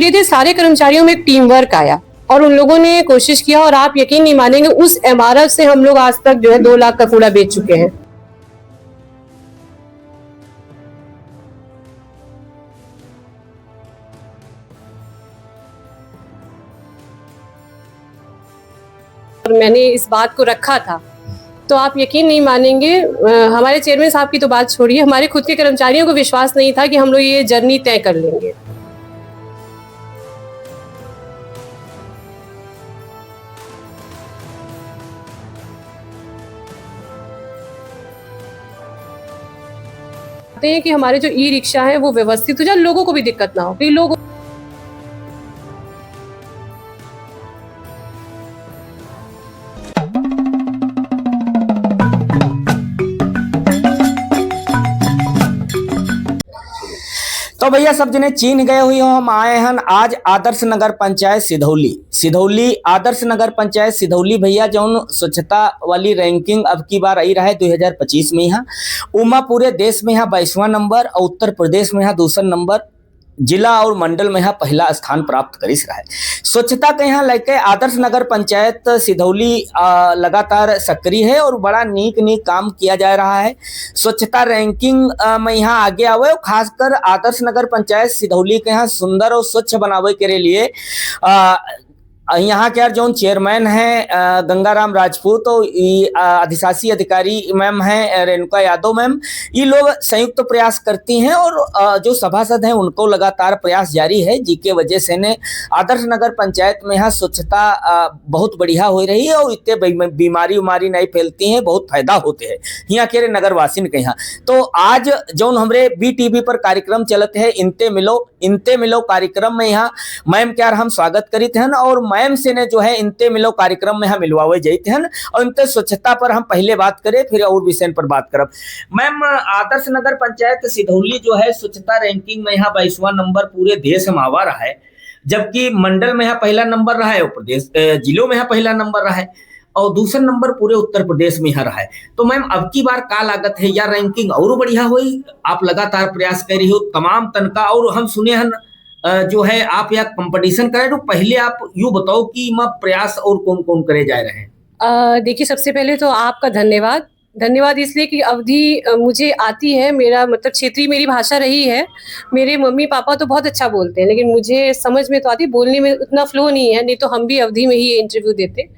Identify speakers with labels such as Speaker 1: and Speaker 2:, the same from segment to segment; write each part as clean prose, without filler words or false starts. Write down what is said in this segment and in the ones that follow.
Speaker 1: धीरे धीरे सारे कर्मचारियों में एक टीम वर्क आया और उन लोगों ने कोशिश किया, और आप यकीन नहीं मानेंगे, उस इमारत से हम लोग आज तक जो है 2 लाख का कूड़ा बेच चुके हैं। और मैंने इस बात को रखा था, तो आप यकीन नहीं मानेंगे, हमारे चेयरमैन साहब की तो बात छोड़िए, हमारे खुद के कर्मचारियों को विश्वास नहीं था कि हम लोग ये जर्नी तय कर लेंगे। कि हमारे जो ई रिक्शा है वो व्यवस्थित हो जाए, लोगों को भी दिक्कत ना हो, कि लोग
Speaker 2: तो भैया सब जने चीन गए हुई हो, हम आए हैं आज आदर्श नगर पंचायत सिधौली आदर्श नगर पंचायत सिधौली भैया जौन स्वच्छता वाली रैंकिंग अब की बार आई रहा है 2025 में। यहाँ उमा पूरे देश में यहाँ 22वां नंबर और उत्तर प्रदेश में यहाँ दूसरा नंबर, जिला और मंडल में यहाँ पहला स्थान प्राप्त करिस रहा है। स्वच्छता के यहाँ लेके आदर्श नगर पंचायत सिधौली लगातार सक्रिय है और बड़ा नीक काम किया जा रहा है। स्वच्छता रैंकिंग में यहाँ आगे आवे, खासकर आदर्श नगर पंचायत सिधौली के यहाँ सुंदर और स्वच्छ बनावे के लिए यहाँ के जो चेयरमैन हैं गंगाराम राजपूत, तो अधिशासी अधिकारी मैम हैं रेणुका यादव मैम, ये लोग संयुक्त प्रयास करती हैं और जो सभासद हैं उनको लगातार प्रयास जारी है, जिसके वजह से ने आदर्श नगर पंचायत में यहाँ स्वच्छता बहुत बढ़िया हो रही है और इतने बीमारी उमारी नहीं फैलती हैं, बहुत फायदा होते हैं यहाँ के नगरवासी के यहाँ। तो आज जो हमरे BTV पर कार्यक्रम चलते हैं इनते मिलो कार्यक्रम में यहाँ मैम क्या हम स्वागत करित हैं और मैम से ने जो है इनते मिलो कार्यक्रम में हम मिलवावे जाते हैं और इनते स्वच्छता पर हम पहले बात करें फिर और विषय पर बात करब। मैम आदर्श नगर पंचायत सिधौली जो है स्वच्छता रैंकिंग में यहाँ 22वां नंबर पूरे देश में आवा रहा है, जबकि मंडल में यहाँ पहला नंबर रहा है, प्रदेश जिलों में यहाँ पहला नंबर रहा है और दूसरा नंबर पूरे उत्तर प्रदेश में यहाँ रहा है। तो मैम अब की बार का लागत है या रैंकिंग और बढ़िया हुई? आप लगातार प्रयास कर रही हो तमाम तनका, और हम सुने हैं जो है आप यहाँ कंपटीशन करे, तो पहले आप यूँ बताओ कि प्रयास और कौन कौन करे जा रहे हैं?
Speaker 1: देखिए, सबसे पहले तो आपका धन्यवाद इसलिए कि अवधि मुझे आती है, मेरा मतलब क्षेत्रीय मेरी भाषा रही है। मेरे मम्मी पापा तो बहुत अच्छा बोलते हैं, लेकिन मुझे समझ में तो आती, बोलने में उतना फ्लो नहीं है, नहीं तो हम भी अवधि में ही इंटरव्यू देते।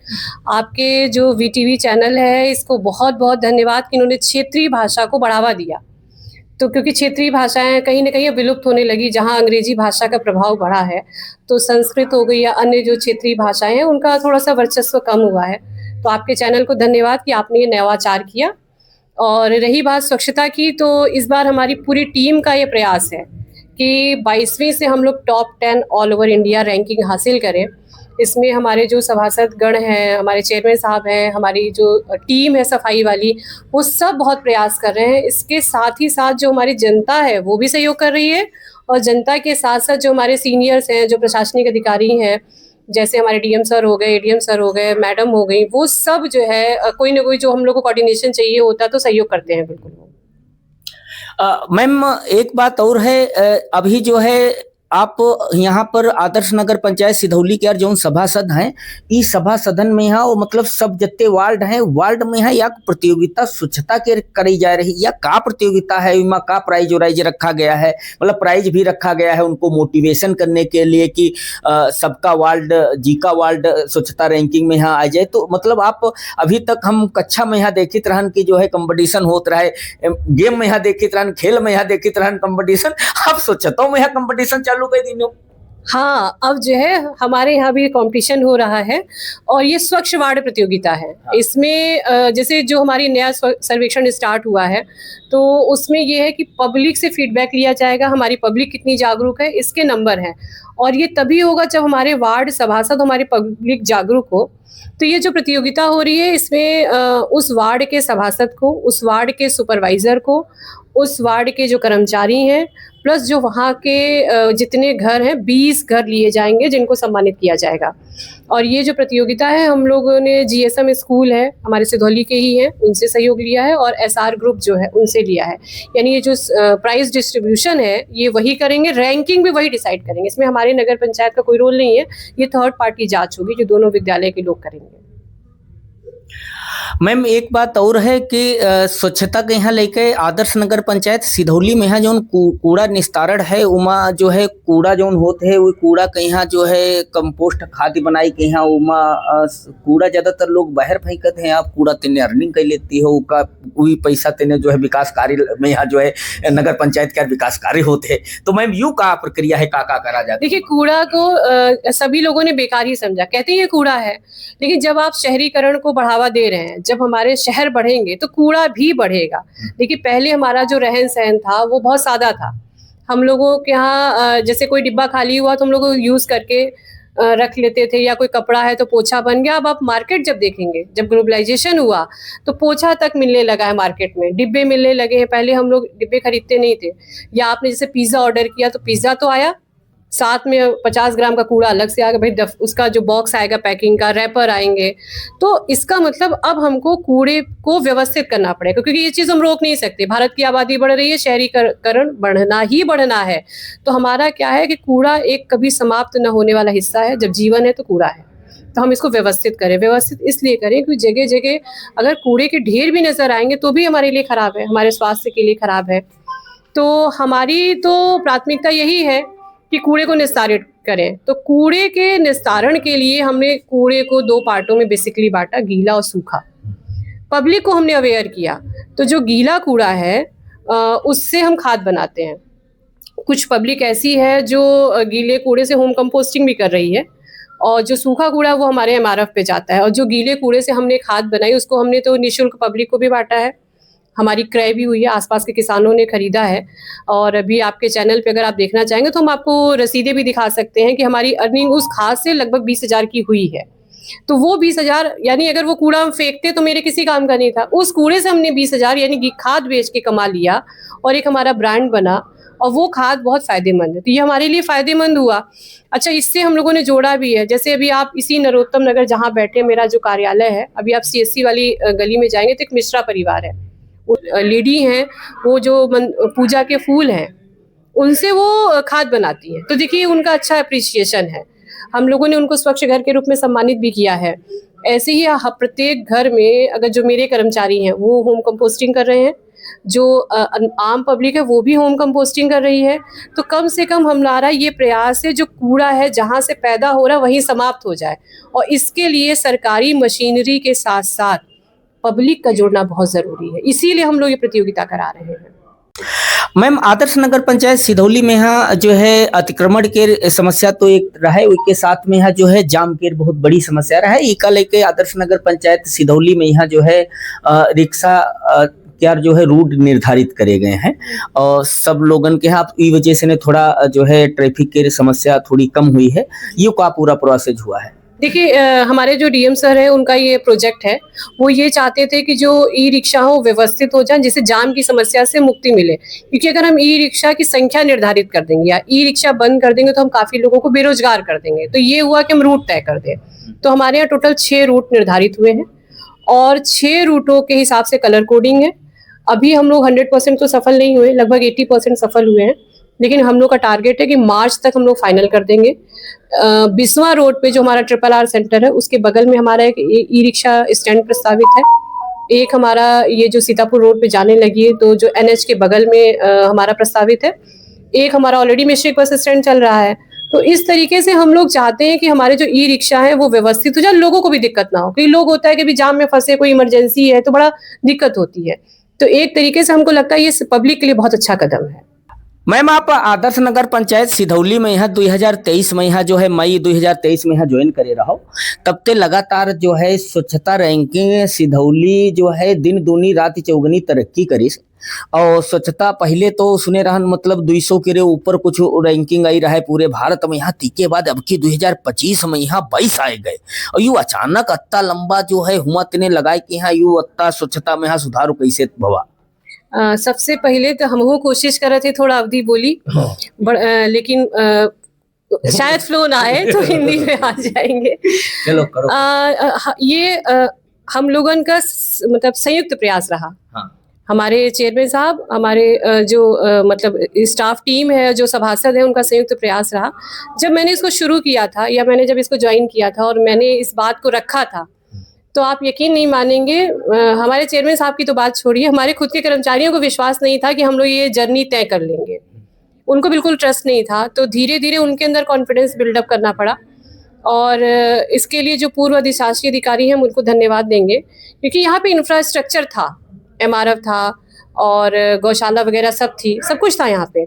Speaker 1: आपके जो VTV चैनल है इसको बहुत बहुत धन्यवाद कि इन्होंने क्षेत्रीय भाषा को बढ़ावा दिया। तो क्योंकि क्षेत्रीय भाषाएं कहीं ना कहीं विलुप्त होने लगी, जहां अंग्रेजी भाषा का प्रभाव बढ़ा है, तो संस्कृत हो गई या अन्य जो क्षेत्रीय भाषाएं हैं उनका थोड़ा सा वर्चस्व कम हुआ है। तो आपके चैनल को धन्यवाद कि आपने ये नवाचार किया। और रही बात स्वच्छता की, तो इस बार हमारी पूरी टीम का ये प्रयास है कि 22वीं से हम लोग top 10 all over India ranking हासिल करें। इसमें हमारे जो सभासद गण हैं, हमारे चेयरमैन साहब हैं, हमारी जो टीम है सफाई वाली, वो सब बहुत प्रयास कर रहे हैं। इसके साथ ही साथ जो हमारी जनता है वो भी सहयोग कर रही है, और जनता के साथ साथ जो हमारे सीनियर्स हैं, जो प्रशासनिक अधिकारी हैं, जैसे हमारे DM सर हो गए, ADM सर हो गए, मैडम हो गई, वो सब जो है कोई ना कोई जो हम लोग को कोऑर्डिनेशन चाहिए होता है तो सहयोग करते हैं बिल्कुल।
Speaker 2: मैम एक बात और है, अभी जो है आप यहाँ पर आदर्श नगर पंचायत सिधौली के जो सभासद हैं, इस सभासदन में यहाँ वो मतलब सब जितने वार्ड हैं, वार्ड में है या प्रतियोगिता स्वच्छता के करी जा रही या का प्रतियोगिता है, इमा का प्राइज वाइज रखा गया है? मतलब प्राइज भी रखा गया है उनको मोटिवेशन करने के लिए कि सबका वार्ड जीका वार्ड स्वच्छता रैंकिंग में यहाँ आ जाए। तो मतलब आप अभी तक हम कक्षा में यहाँ देखित रहन की जो है कंपटीशन होत रहे, गेम में यहाँ देखित रहन, खेल में यहाँ देखित रहन कंपटीशन, आप स्वच्छता में यहाँ कंपटीशन चालू कर दिनों?
Speaker 1: हाँ, अब जो है हमारे यहाँ भी कंपटीशन हो रहा है और ये स्वच्छ वार्ड प्रतियोगिता है। हाँ। इसमें जैसे जो हमारी नया सर्वेक्षण स्टार्ट हुआ है, तो उसमें ये है कि पब्लिक से फीडबैक लिया जाएगा, हमारी पब्लिक कितनी जागरूक है, इसके नंबर हैं। और ये तभी होगा जब हमारे वार्ड सभासद, हमारी पब्लिक जागरूक हो। तो ये जो प्रतियोगिता हो रही है, इसमें उस वार्ड के सभासद को, उस वार्ड के सुपरवाइजर को, उस वार्ड के जो कर्मचारी हैं, प्लस जो वहाँ के जितने घर हैं 20 घर लिए जाएंगे जिनको सम्मानित किया जाएगा। और ये जो प्रतियोगिता है हम लोगों ने जीएसएम स्कूल है हमारे सिधौली के ही है उनसे सहयोग लिया है और एसआर ग्रुप जो है उनसे लिया है। यानी ये जो प्राइज डिस्ट्रीब्यूशन है ये वही करेंगे, रैंकिंग भी वही डिसाइड करेंगे, इसमें हमारे नगर पंचायत का कोई रोल नहीं है। ये थर्ड पार्टी जांच होगी जो दोनों विद्यालय के लोग करेंगे।
Speaker 2: मैम एक बात और है कि स्वच्छता के यहाँ लेके आदर्श नगर पंचायत सिधौली में यहाँ जो कूड़ा निस्तारण है उमा जो है कूड़ा जो होते है वो कूड़ा के यहाँ जो है कंपोस्ट खाद बनाई के यहाँ उमा कूड़ा ज्यादातर लोग बाहर फेंकते हैं। आप कूड़ा तेने अर्निंग कर लेती हो का वही पैसा तेने जो है विकास कार्य में यहाँ जो है नगर पंचायत के विकास कार्य होते हैं। तो मैम यू का प्रक्रिया है का करा जाता है?
Speaker 1: देखिए कूड़ा को सभी लोगों ने बेकार ही समझा, कहते हैं ये कूड़ा है, लेकिन जब आप शहरीकरण को बढ़ावा दे रहे हैं, जब हमारे शहर बढ़ेंगे तो कूड़ा भी बढ़ेगा। देखिए पहले हमारा जो रहन सहन था वो बहुत सादा था। हम लोगों के यहाँ जैसे कोई डिब्बा खाली हुआ तो हम लोग यूज करके रख लेते थे, या कोई कपड़ा है तो पोछा बन गया। अब आप मार्केट जब देखेंगे, जब ग्लोबलाइजेशन हुआ तो पोछा तक मिलने लगा है मार्केट में, डिब्बे मिलने लगे हैं। पहले हम लोग डिब्बे खरीदते नहीं थे। या आपने जैसे पिज्जा ऑर्डर किया तो पिज्जा तो आया, साथ में 50 ग्राम का कूड़ा अलग से आएगा, भाई उसका जो बॉक्स आएगा पैकिंग का, रैपर आएंगे। तो इसका मतलब अब हमको कूड़े को व्यवस्थित करना पड़ेगा, क्योंकि ये चीज़ हम रोक नहीं सकते। भारत की आबादी बढ़ रही है, शहरीकरण बढ़ना है। तो हमारा क्या है कि कूड़ा एक कभी समाप्त न होने वाला हिस्सा है। जब जीवन है तो कूड़ा है, तो हम इसको व्यवस्थित करें। व्यवस्थित इसलिए करें क्योंकि जगह जगह अगर कूड़े के ढेर भी नजर आएंगे तो भी हमारे लिए खराब है, हमारे स्वास्थ्य के लिए खराब है। तो हमारी तो प्राथमिकता यही है कि कूड़े को निस्तारित करें। तो कूड़े के निस्तारण के लिए हमने कूड़े को 2 पार्टों में बेसिकली बांटा, गीला और सूखा। पब्लिक को हमने अवेयर किया। तो जो गीला कूड़ा है उससे हम खाद बनाते हैं। कुछ पब्लिक ऐसी है जो गीले कूड़े से होम कंपोस्टिंग भी कर रही है, और जो सूखा कूड़ा वो हमारे एमआरएफ पे जाता है। और जो गीले कूड़े से हमने खाद बनाई उसको हमने तो निःशुल्क पब्लिक को भी बांटा है। हमारी क्रय भी हुई है, आसपास के किसानों ने खरीदा है। और अभी आपके चैनल पे अगर आप देखना चाहेंगे तो हम आपको रसीदें भी दिखा सकते हैं कि हमारी अर्निंग उस खाद से लगभग 20,000 की हुई है। तो वो 20,000 यानी अगर वो कूड़ा हम फेंकते तो मेरे किसी काम का नहीं था, उस कूड़े से हमने 20,000 यानी खाद बेच के कमा लिया, और एक हमारा ब्रांड बना, और वो खाद बहुत फायदेमंद है। तो ये हमारे लिए फायदेमंद हुआ। अच्छा, इससे हम लोगों ने जोड़ा भी है। जैसे अभी आप इसी नरोत्तम नगर जहाँ बैठे मेरा जो कार्यालय है, अभी आप सीएससी वाली गली में जाएंगे तो एक मिश्रा परिवार है, लेडी हैं, वो जो पूजा के फूल हैं उनसे वो खाद बनाती हैं। तो देखिए उनका अच्छा अप्रिसिएशन है। हम लोगों ने उनको स्वच्छ घर के रूप में सम्मानित भी किया है। ऐसे ही प्रत्येक घर में अगर जो मेरे कर्मचारी हैं वो होम कंपोस्टिंग कर रहे हैं, जो आम पब्लिक है वो भी होम कंपोस्टिंग कर रही है। तो कम से कम हमारा ये प्रयास है जो कूड़ा है जहाँ से पैदा हो रहा है वहीं समाप्त हो जाए, और इसके लिए सरकारी मशीनरी के साथ साथ पब्लिक का जोड़ना बहुत जरूरी है। इसीलिए हम लोग ये प्रतियोगिता करा रहे हैं।
Speaker 2: मैम आदर्श नगर पंचायत सिधौली में यहाँ जो है अतिक्रमण के समस्या तो एक रहा है, उसके साथ में यहाँ जो है जाम के बहुत बड़ी समस्या रहा है। इका लेके आदर्श नगर पंचायत सिधौली में यहाँ जो है रिक्शा क्या जो है रूट निर्धारित करे गए हैं, और सब लोगन के यहाँ ई वजह से ने थोड़ा जो है ट्रैफिक की समस्या थोड़ी कम हुई है। ये का पूरा प्रोसेस हुआ है?
Speaker 1: देखिए हमारे जो डीएम सर है उनका ये प्रोजेक्ट है, वो ये चाहते थे कि जो ई रिक्शा हो व्यवस्थित हो जाए, जिससे जाम की समस्या से मुक्ति मिले। क्योंकि अगर हम ई रिक्शा की संख्या निर्धारित कर देंगे या ई रिक्शा बंद कर देंगे तो हम काफी लोगों को बेरोजगार कर देंगे। तो ये हुआ कि हम रूट तय कर दें। तो हमारे यहाँ टोटल 6 रूट निर्धारित हुए हैं, और 6 रूटों के हिसाब से कलर कोडिंग है। अभी हम लोग 100% तो सफल नहीं हुए, लगभग 80% सफल हुए हैं, लेकिन हम लोग का टारगेट है कि मार्च तक हम लोग फाइनल कर देंगे। बिस्वा रोड पे जो हमारा RRR सेंटर है उसके बगल में हमारा एक ई रिक्शा स्टैंड प्रस्तावित है। एक हमारा ये जो सीतापुर रोड पे जाने लगी है तो जो NH के बगल में हमारा प्रस्तावित है। एक हमारा ऑलरेडी मिश्रिक बस स्टैंड चल रहा है। तो इस तरीके से हम लोग चाहते हैं कि हमारे जो ई रिक्शा है वो व्यवस्थित हो जाए, लोगों को भी दिक्कत ना हो। कई लोग होता है कि भी जाम में फंसे, कोई इमरजेंसी है तो बड़ा दिक्कत होती है। तो एक तरीके से हमको लगता है ये पब्लिक के लिए बहुत अच्छा कदम है।
Speaker 2: मैम आप आदर्श नगर पंचायत सिधौली में यहाँ 2023 में यहाँ जो है मई 2023 में यहाँ ज्वाइन करे रहो, तब ते लगातार जो है स्वच्छता रैंकिंग सिधौली जो है दिन दूनी रात चौगनी तरक्की करी। और स्वच्छता पहले तो सुने रहन मतलब 200 के ऊपर कुछ रैंकिंग आई रहा है पूरे भारत में। यहाँ तीके बाद अब की 2025 में यहाँ 22 आए गए, और यू अचानक अत्ता लंबा जो है हुआ तेने लगाए कि यहाँ यू अत्ता स्वच्छता में यहाँ सुधार कैसे भवा?
Speaker 1: सबसे पहले तो हमहू कोशिश कर रहे थे थोड़ा अवधी बोली, लेकिन शायद फ्लो ना आए तो हिंदी में आ जाएंगे।
Speaker 2: चलो करो।
Speaker 1: ये हम लोगन का मतलब संयुक्त प्रयास रहा।
Speaker 2: हाँ।
Speaker 1: हमारे चेयरमैन साहब, हमारे जो मतलब स्टाफ टीम है, जो सभासद है, उनका संयुक्त प्रयास रहा। जब मैंने इसको शुरू किया था या मैंने जब इसको ज्वाइन किया था और मैंने इस बात को रखा था, तो आप यकीन नहीं मानेंगे, हमारे चेयरमैन साहब की तो बात छोड़िए, हमारे खुद के कर्मचारियों को विश्वास नहीं था कि हम लोग ये जर्नी तय कर लेंगे। उनको बिल्कुल ट्रस्ट नहीं था। तो धीरे धीरे उनके अंदर कॉन्फिडेंस बिल्डअप करना पड़ा। और इसके लिए जो पूर्व अधिशासी अधिकारी हैं, हम उनको धन्यवाद देंगे, क्योंकि यहाँ पे इंफ्रास्ट्रक्चर था, एमआरएफ था और गौशाला वगैरह सब थी, सब कुछ था यहाँ पे।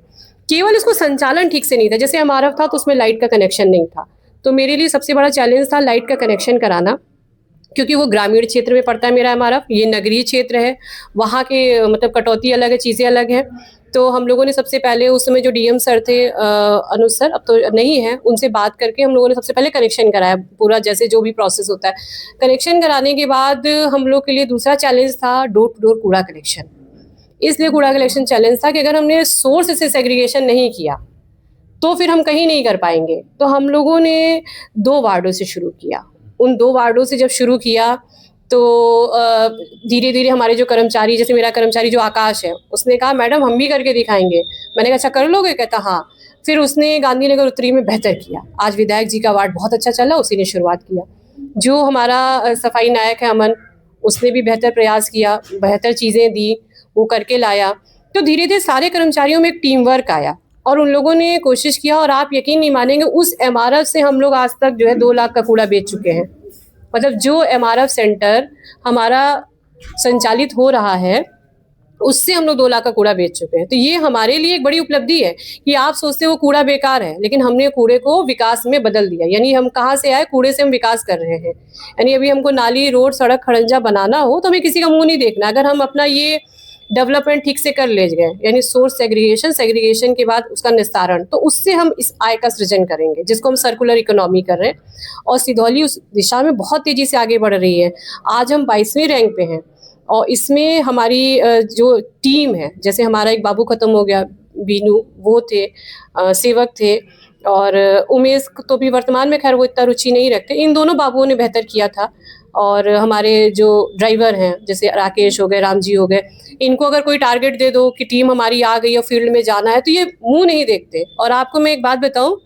Speaker 1: केवल उसको संचालन ठीक से नहीं था। जैसे एमआरएफ था तो उसमें लाइट का कनेक्शन नहीं था, तो मेरे लिए सबसे बड़ा चैलेंज था लाइट का कनेक्शन कराना, क्योंकि वो ग्रामीण क्षेत्र में पड़ता है मेरा एमआरएफ, ये नगरीय क्षेत्र है, वहाँ के मतलब कटौती अलग है, चीज़ें अलग हैं। तो हम लोगों ने सबसे पहले उस समय जो डीएम सर थे, अनुज सर अब तो नहीं है, उनसे बात करके हम लोगों ने सबसे पहले कनेक्शन कराया, पूरा जैसे जो भी प्रोसेस होता है। कनेक्शन कराने के बाद हम लोग के लिए दूसरा चैलेंज था डोर टू डोर कूड़ा कलेक्शन। इसलिए कूड़ा कलेक्शन चैलेंज था कि अगर हमने सोर्स से सेग्रीगेशन नहीं किया तो फिर हम कहीं नहीं कर पाएंगे। तो हम लोगों ने 2 वार्डों से शुरू किया। उन 2 वार्डों से जब शुरू किया तो धीरे धीरे हमारे जो कर्मचारी, जैसे मेरा कर्मचारी जो आकाश है, उसने कहा मैडम हम भी करके दिखाएंगे। मैंने कहा अच्छा कर लोगे? कहता हाँ। फिर उसने गांधीनगर उत्तरी में बेहतर किया। आज विधायक जी का वार्ड बहुत अच्छा चला, उसी ने शुरुआत किया। जो हमारा सफाई नायक है अमन, उसने भी बेहतर प्रयास किया, बेहतर चीज़ें दी, वो करके लाया। तो धीरे धीरे सारे कर्मचारियों में एक टीम वर्क आया और उन लोगों ने कोशिश किया। और आप यकीन नहीं मानेंगे, उस एमआरएफ से हम लोग आज तक जो है 2 लाख का कूड़ा बेच चुके हैं। मतलब जो एमआरएफ सेंटर हमारा संचालित हो रहा है, उससे हम लोग 2 लाख का कूड़ा बेच चुके हैं। तो ये हमारे लिए एक बड़ी उपलब्धि है कि आप सोचते हो कूड़ा बेकार है, लेकिन हमने कूड़े को विकास में बदल दिया। यानी हम कहाँ से आए, कूड़े से हम विकास कर रहे हैं। यानी अभी हमको नाली, रोड, सड़क, खड़ंजा बनाना हो तो हमें किसी का मुंह नहीं देखना। अगर हम अपना ये डेवलपमेंट ठीक से कर ले गए, यानी सोर्स सेग्रीगेशन, सेग्रीगेशन के बाद उसका निस्तारण, तो उससे हम इस आय का सृजन करेंगे, जिसको हम सर्कुलर इकोनॉमी कर रहे हैं। और सिधौली उस दिशा में बहुत तेजी से आगे बढ़ रही है। आज हम 22वें रैंक पे हैं और इसमें हमारी जो टीम है, जैसे हमारा एक बाबू खत्म हो गया, बीनू, वो थे, सेवक थे, और उमेश तो भी वर्तमान में खैर वो इतना रुचि नहीं रखते। इन दोनों बाबुओं ने बेहतर किया था। और हमारे जो ड्राइवर हैं, जैसे राकेश हो गए, राम जी हो गए, इनको अगर कोई टारगेट दे दो कि टीम हमारी आ गई और फील्ड में जाना है, तो ये मुंह नहीं देखते। और आपको मैं एक बात बताऊं,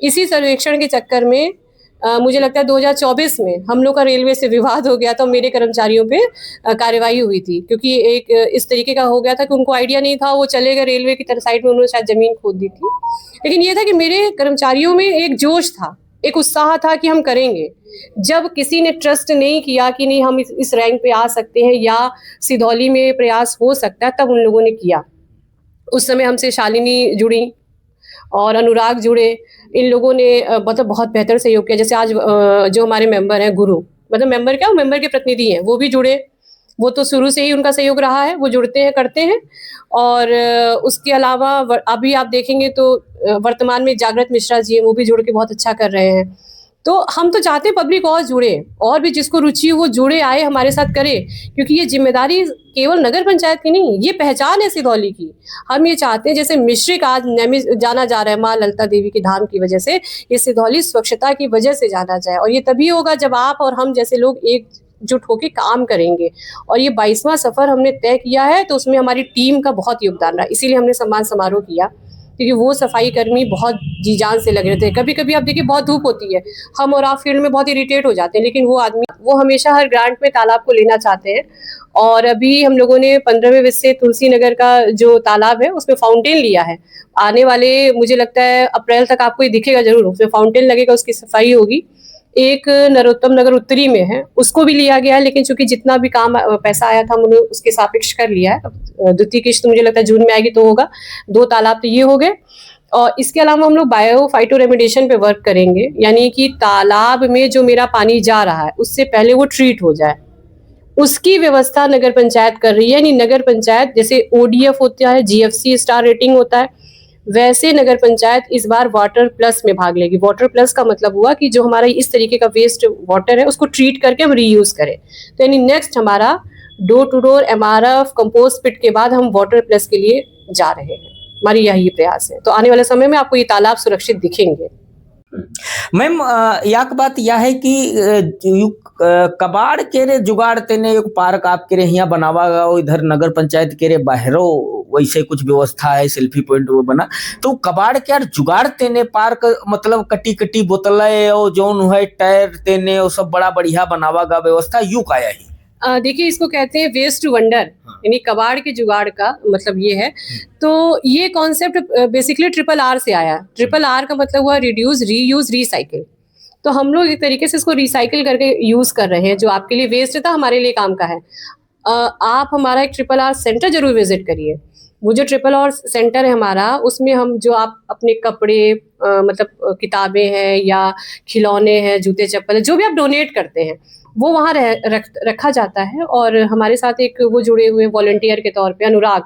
Speaker 1: इसी सर्वेक्षण के चक्कर में मुझे लगता है 2024 में हम लोग का रेलवे से विवाद हो गया था, मेरे कर्मचारियों पे कार्रवाई हुई थी, क्योंकि एक इस तरीके का हो गया था कि उनको आइडिया नहीं था, वो चले गए रेलवे की तरफ साइड में, उन्होंने शायद जमीन खोद दी थी। लेकिन ये था कि मेरे कर्मचारियों में एक जोश था, एक उत्साह था कि हम करेंगे। जब किसी ने ट्रस्ट नहीं किया कि नहीं हम इस रैंक पे आ सकते हैं या सिधौली में प्रयास हो सकता है, तब उन लोगों ने किया। उस समय हमसे शालिनी जुड़ी और अनुराग जुड़े। इन लोगों ने मतलब बहुत बेहतर सहयोग किया। जैसे आज जो हमारे मेंबर हैं, गुरु, मतलब मेंबर क्या, वो मेंबर के प्रतिनिधि हैं, वो भी जुड़े। वो तो शुरू से ही उनका सहयोग रहा है, वो जुड़ते हैं, करते हैं। और उसके अलावा अभी आप देखेंगे तो वर्तमान में जागृत मिश्रा जी हैं, वो भी जुड़ के बहुत अच्छा कर रहे हैं। तो हम तो चाहते हैं पब्लिक और जुड़े, और भी जिसको रुचि हो वो जुड़े, आए, हमारे साथ करे, क्योंकि ये जिम्मेदारी केवल नगर पंचायत की नहीं, ये पहचान है सिधौली की। हम ये चाहते हैं, जैसे मिश्रिक आज जाना जा रहा है माँ ललिता देवी की धाम की वजह से, ये सिधौली स्वच्छता की वजह से जाना जाए। और ये तभी होगा जब आप और हम जैसे लोग एकजुट होकर काम करेंगे। और ये 22वां सफर हमने तय किया है, तो उसमें हमारी टीम का बहुत योगदान रहा, इसीलिए हमने सम्मान समारोह किया, क्योंकि वो सफाई कर्मी बहुत जी जान से लग रहे थे। कभी कभी आप देखिए बहुत धूप होती है, हम और आप फील्ड में बहुत इरिटेट हो जाते हैं, लेकिन वो आदमी, वो हमेशा हर ग्रांट में तालाब को लेना चाहते हैं। और अभी हम लोगों ने 15वें वित्त से तुलसी नगर का जो तालाब है उसमें फाउंटेन लिया है। आने वाले मुझे लगता है अप्रैल तक आपको ये दिखेगा जरूर, उसमें फाउंटेन लगेगा, उसकी सफाई होगी। एक नरोत्तम नगर उत्तरी में है, उसको भी लिया गया है, लेकिन चूंकि जितना भी काम पैसा आया था हमने उसके सापेक्ष कर लिया है। द्वितीय किश्त मुझे लगता है जून में आएगी तो होगा। 2 तालाब तो ये हो गए। और इसके अलावा हम लोग बायो फाइटो रेमिडिएशन पे वर्क करेंगे, यानी कि तालाब में जो मेरा पानी जा रहा है उससे पहले वो ट्रीट हो जाए, उसकी व्यवस्था नगर पंचायत कर रही है। यानी नगर पंचायत, जैसे ओडीएफ होता है, जीएफसी स्टार रेटिंग होता है, वैसे नगर पंचायत इस बार वाटर प्लस में भाग लेगी। वाटर प्लस का मतलब हुआ कि जो हमारा इस तरीके का वेस्ट वाटर है उसको ट्रीट करके हम रीयूज करें। तो यानी नेक्स्ट हमारा door to door MRF compost pit के बाद हम वाटर प्लस के लिए जा रहे हैं। हमारी यही प्रयास है। तो आने वाले समय में आपको ये तालाब सुरक्षित दिखेंगे।
Speaker 2: मैम याक बात यह है कि कबाड़ के रे जुगाड़ तेने एक पार्क आपके रे यहाँ बनावा गया, इधर नगर पंचायत के रे बाहरों वैसे कुछ व्यवस्था है, सेल्फी पॉइंट वो बना, तो कबाड़ के यार जुगाड़ तेने पार्क मतलब कटी कटी बोतलें और जोन है टायर तेने वो सब बड़ा बढ़िया बनावा गया व्यवस्था यू काया ही।
Speaker 1: देखिए, इसको कहते हैं वेस्ट टू वंडर, यानी कबाड़ के जुगाड़ का मतलब ये है। तो ये कॉन्सेप्ट बेसिकली RRR से आया। RRR का मतलब हुआ रिड्यूस, रीयूज, रिसाइकिल। तो हम लोग एक तरीके से इसको रिसाइकिल करके यूज कर रहे हैं। जो आपके लिए वेस्ट था हमारे लिए काम का है। आप हमारा एक RRR सेंटर जरूर विजिट करिए। वो जो RRR सेंटर है हमारा, उसमें हम जो आप अपने कपड़े मतलब किताबें हैं या खिलौने हैं, जूते चप्पल, जो भी आप डोनेट करते हैं वो वहाँ रखा जाता है। और हमारे साथ एक वो जुड़े हुए वॉलंटियर के तौर पे अनुराग,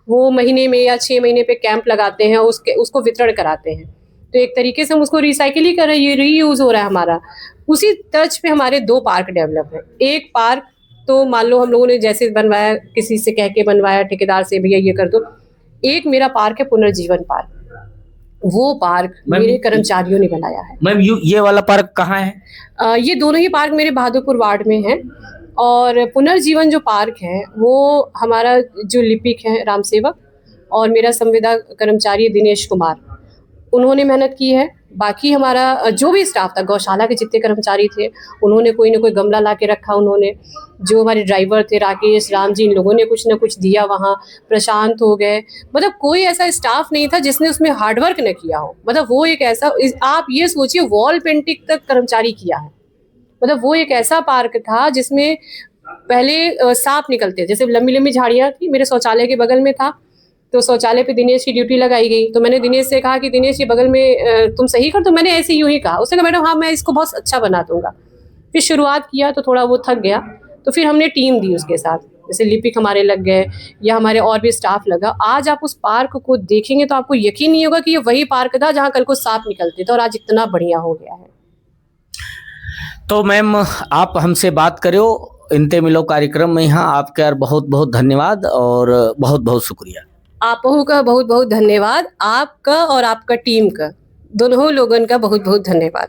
Speaker 1: वो महीने में या 6 महीने पे कैंप लगाते हैं, उसको वितरण कराते हैं। तो एक तरीके से हम उसको रिसाइकिल ही कर रहे हैं, ये रीयूज हो रहा है हमारा। उसी तर्ज पे हमारे 2 पार्क डेवलप है। एक पार्क तो मान लो हम लोगों ने जैसे बनवाया, किसी से कह के बनवाया, ठेकेदार से, भैया ये कर दो। एक मेरा पार्क है पुनर्जीवन पार्क, वो पार्क मेरे कर्मचारियों ने बनाया है।
Speaker 2: मैम ये वाला पार्क कहाँ है?
Speaker 1: ये दोनों ही पार्क मेरे बहादुरपुर वार्ड में हैं। और पुनर्जीवन जो पार्क है वो हमारा जो लिपिक है राम सेवक और मेरा संविदा कर्मचारी दिनेश कुमार, उन्होंने मेहनत की है। बाकी हमारा जो भी स्टाफ था, गौशाला के जितने कर्मचारी थे, उन्होंने कोई ना कोई गमला ला के रखा। उन्होंने जो हमारे ड्राइवर थे राकेश, राम जी, इन लोगों ने कुछ ना कुछ दिया वहाँ। प्रशांत हो गए, मतलब कोई ऐसा स्टाफ नहीं था जिसने उसमें हार्डवर्क न किया हो। मतलब वो एक ऐसा, आप ये सोचिए, वॉल पेंटिंग तक कर्मचारी किया है। मतलब वो एक ऐसा पार्क था जिसमें पहले सांप निकलते, जैसे लंबी लंबी झाड़ियाँ थी, मेरे शौचालय के बगल में था। तो शौचालय पे दिनेश की ड्यूटी लगाई गई। तो मैंने दिनेश से कहा कि दिनेश ये बगल में तुम सही कर। तो मैंने ऐसे यूं ही कहा। उसने कहा मैडम हाँ, मैं इसको बहुत अच्छा बना दूंगा। फिर शुरुआत किया तो थोड़ा वो थक गया, तो फिर हमने टीम दी उसके साथ, जैसे लिपिक हमारे लग गए या हमारे और भी स्टाफ लगा। आज आप उस पार्क को देखेंगे तो आपको यकीन नहीं होगा कि ये वही पार्क था जहाँ कल को सांप निकलते थे, और आज इतना बढ़िया हो गया है।
Speaker 2: तो मैम आप हमसे बात करो इनते मिलो कार्यक्रम में, यहाँ आपका यार बहुत बहुत धन्यवाद और बहुत बहुत शुक्रिया।
Speaker 1: आपको का बहुत बहुत धन्यवाद, आपका और आपका टीम का, दोनों लोगों का बहुत बहुत धन्यवाद।